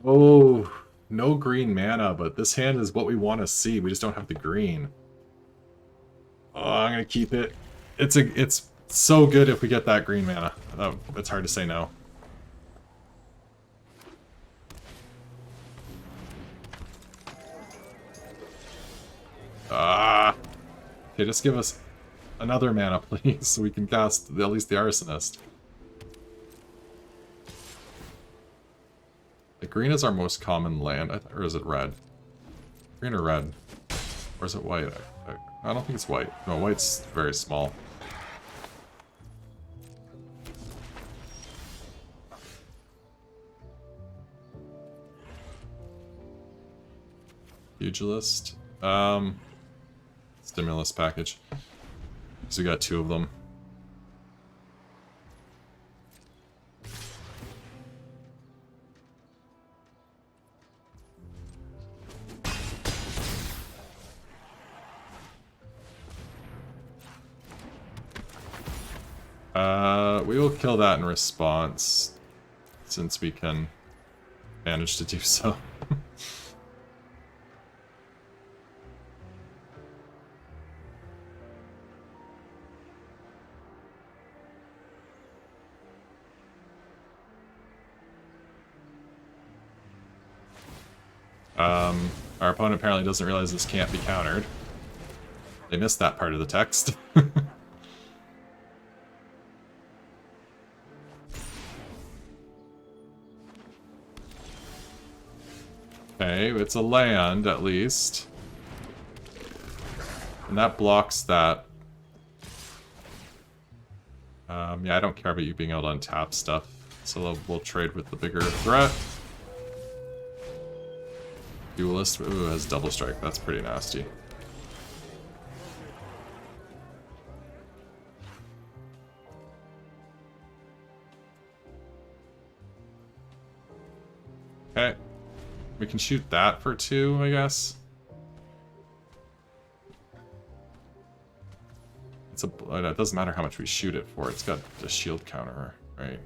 Oh, no green mana, but this hand is what we want to see. We just don't have the green. Oh, I'm gonna keep it. It's so good if we get that green mana. It's hard to say no. Okay, just give us another mana, please, so we can cast at least the Arsonist. The green is our most common land, or is it red? Green or red? Or is it white? I don't think it's white. No, white's very small. Pugilist. Stimulus package. So we got 2 of them. We will kill that in response, since we can manage to do so. Our opponent apparently doesn't realize this can't be countered. They missed that part of the text. Okay, it's a land, at least. And that blocks that. Yeah, I don't care about you being able to untap stuff, so we'll trade with the bigger threat. Duelist, ooh, has double strike. That's pretty nasty. Okay. We can shoot that for 2, I guess. It doesn't matter how much we shoot it for. It's got a shield counter, right?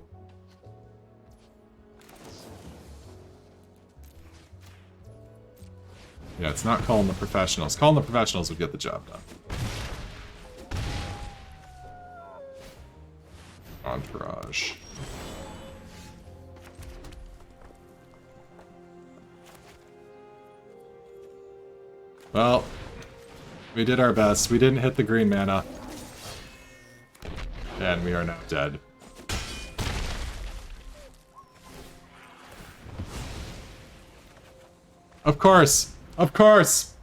Yeah, it's not calling the professionals. Calling the professionals would get the job done. Entourage. Well, we did our best. We didn't hit the green mana. And we are now dead. Of course! Of course!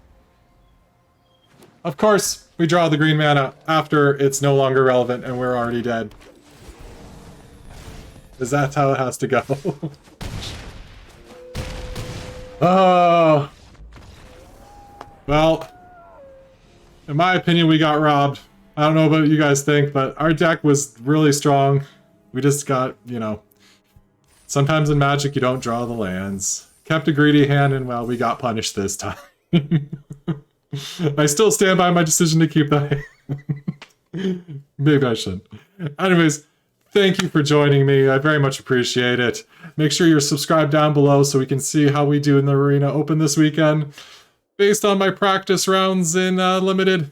Of course we draw the green mana after it's no longer relevant and we're already dead. Because that's how it has to go. Oh! Well, in my opinion, we got robbed. I don't know what you guys think, but our deck was really strong. We just got, you know... Sometimes in Magic you don't draw the lands. kept a greedy hand, and well, we got punished this time. I still stand by my decision to keep the hand. Maybe I shouldn't. Anyways, thank you for joining me. I very much appreciate it. Make sure you're subscribed down below so we can see how we do in the Arena Open this weekend. Based on my practice rounds in Limited,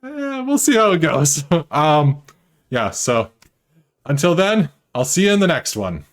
we'll see how it goes. Yeah, so until then, I'll see you in the next one.